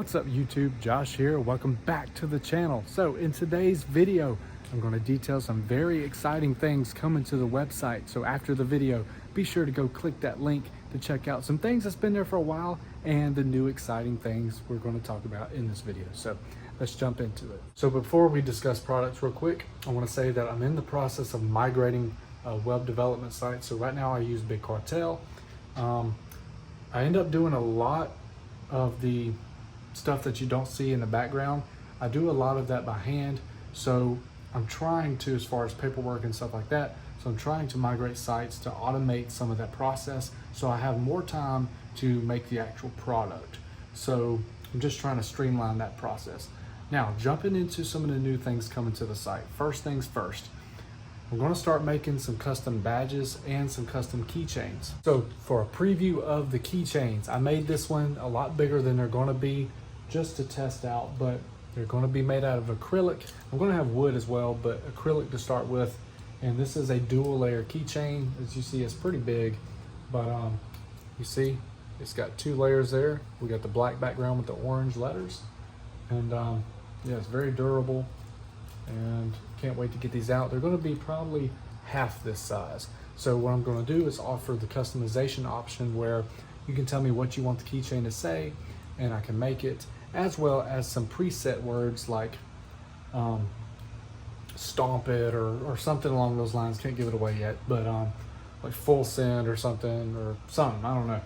What's up YouTube, Josh here. Welcome back to the channel. So in today's video, I'm going to detail some very exciting things coming to the website. So after the video, be sure to go click that link to check out some things that's been there for a while and the new exciting things we're going to talk about in this video. So let's jump into it. So before we discuss products real quick, I want to say that I'm in the process of migrating a web development site. So right now I use Big Cartel. I end up doing a lot of the stuff that you don't see in the background. I do a lot of that by hand. So I'm trying to, as far as paperwork and stuff like that, so I'm trying to migrate sites to automate some of that process so I have more time to make the actual product. So I'm just trying to streamline that process. Now, jumping into some of the new things coming to the site. First things first, I'm going to start making some custom badges and some custom keychains. So for a preview of the keychains, I made this one a lot bigger than they're going to be just to test out, but they're going to be made out of acrylic. I'm going to have wood as well, but acrylic to start with. And this is a dual layer keychain. As you see, it's pretty big, but you see it's got two layers there. We got the black background with the orange letters, and yeah, it's very durable. And can't wait to get these out. They're going to be probably half this size. So what I'm going to do is offer the customization option where you can tell me what you want the keychain to say and I can make it, as well as some preset words like stomp it or something along those lines. Can't give it away yet, but like full send or something, I don't know,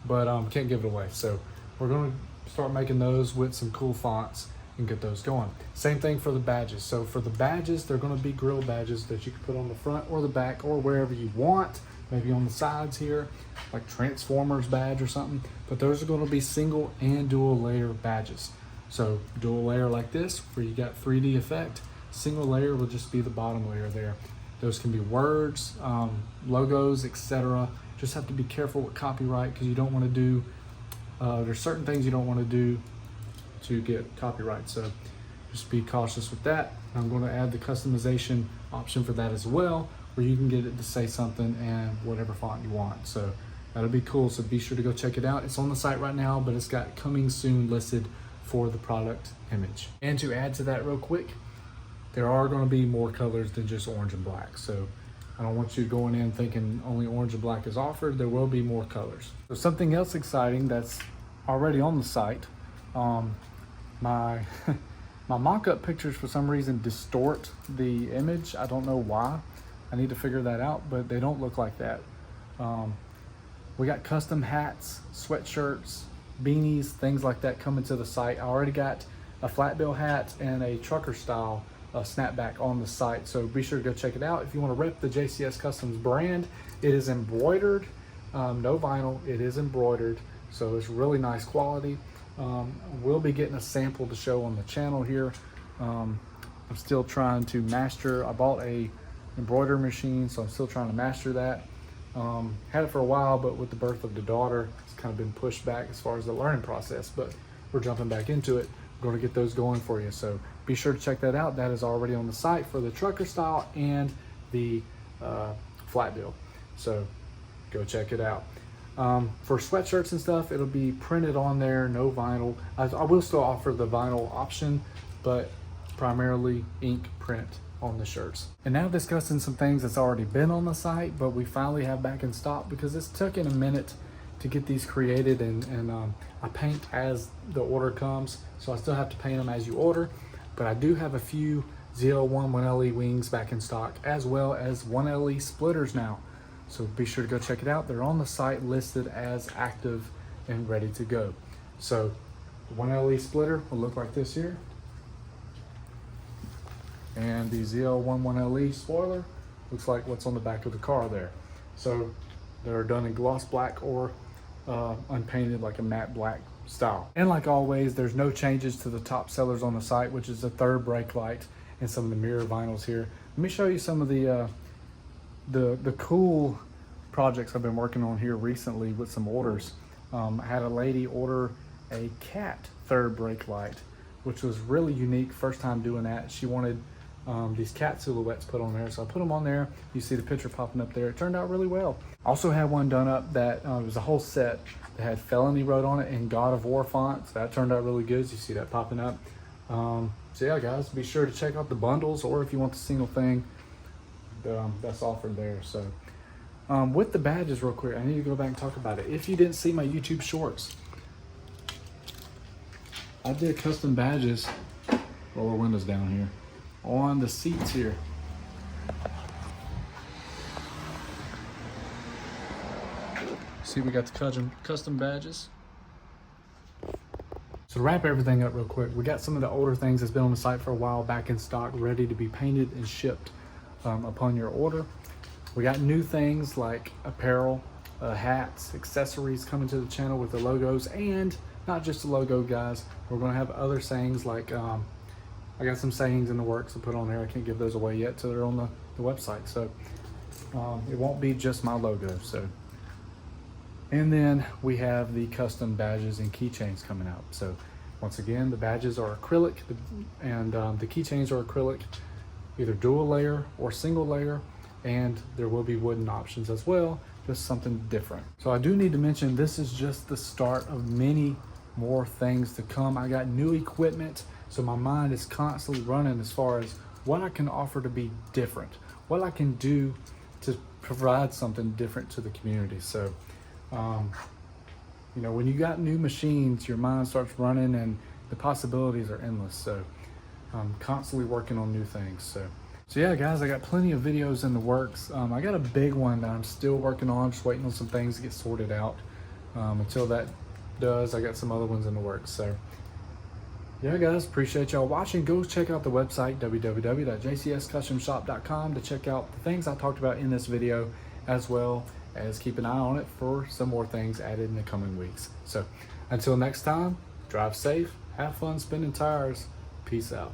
but can't give it away. So we're going to start making those with some cool fonts and get those going. Same thing for the badges. So for the badges, they're going to be grill badges that you can put on the front or the back or wherever you want, maybe on the sides here, like Transformers badge or something. But those are going to be single and dual layer badges. So dual layer like this, where you got 3D effect. Single layer will just be the bottom layer there. Those can be words, logos, etc. Just have to be careful with copyright because you don't want to do, there's certain things you don't want to do to get copyright, so just be cautious with that. I'm going to add the customization option for that as well, where you can get it to say something and whatever font you want. So that'll be cool, so be sure to go check it out. It's on the site right now, but it's got coming soon listed for the product image. And to add to that real quick, there are going to be more colors than just orange and black, so I don't want you going in thinking only orange and black is offered. There will be more colors. So something else exciting that's already on the site, my mock-up pictures for some reason distort the image. I don't know why. I need to figure that out, but they don't look like that. We got custom hats, sweatshirts, beanies, things like that coming to the site. I already got a flat bill hat and a trucker style snapback on the site, so be sure to go check it out. If you want to rep the JCS Customs brand, it is embroidered, no vinyl, it is embroidered, so it's really nice quality. We'll be getting a sample to show on the channel here. I'm still trying to master. I bought a embroidery machine, so I'm still trying to master that. Had it for a while, but with the birth of the daughter, it's kind of been pushed back as far as the learning process, but we're jumping back into it. We're going to get those going for you, so be sure to check that out. That is already on the site for the trucker style and the flat bill, so go check it out. For sweatshirts and stuff, it'll be printed on there, no vinyl. I will still offer the vinyl option, but primarily ink print on the shirts. And now discussing some things that's already been on the site, but we finally have back in stock because it's taken a minute to get these created, and I paint as the order comes, so I still have to paint them as you order. But I do have a few ZL1 1LE wings back in stock, as well as 1LE splitters now. So be sure to go check it out. They're on the site listed as active and ready to go. So the 1LE splitter will look like this here. And the ZL1 1LE spoiler looks like what's on the back of the car there. So they're done in gloss black or unpainted, like a matte black style. And like always, there's no changes to the top sellers on the site, which is the third brake light and some of the mirror vinyls here. Let me show you some of the cool projects I've been working on here recently with some orders. I had a lady order a cat third brake light, which was really unique. First time doing that. She wanted these cat silhouettes put on there, so I put them on there. You see the picture popping up there. It turned out really well. Also had one done up that it was a whole set that had Felony wrote on it in God of War font. So that turned out really good. So you see that popping up. So yeah, guys, be sure to check out the bundles, or if you want the single thing, that's offered there. So with the badges, real quick, I need to go back and talk about it. If you didn't see my YouTube shorts, I did custom badges. Roll our windows down here on the seats here. See, we got the custom badges. So to wrap everything up real quick, we got some of the older things that's been on the site for a while back in stock, ready to be painted and shipped upon your order. We got new things like apparel, hats, accessories coming to the channel with the logos, and not just the logo, guys. We're gonna have other sayings like, I got some sayings in the works to put on there. I can't give those away yet till they're on the website. So it won't be just my logo. So. And then we have the custom badges and keychains coming out. So once again, the badges are acrylic and the keychains are acrylic, either dual layer or single layer, and there will be wooden options as well, just something different. So I do need to mention, this is just the start of many more things to come. I got new equipment, so my mind is constantly running as far as what I can offer to be different, what I can do to provide something different to the community. So you know, when you got new machines, your mind starts running and the possibilities are endless. So I'm constantly working on new things. So yeah, guys, I got plenty of videos in the works. I got a big one that I'm still working on, just waiting on some things to get sorted out. Until that does, I got some other ones in the works. So yeah, guys, appreciate y'all watching. Go check out the website, www.jcscustomshop.com, to check out the things I talked about in this video, as well as keep an eye on it for some more things added in the coming weeks. So until next time, drive safe, have fun spinning tires. Peace out.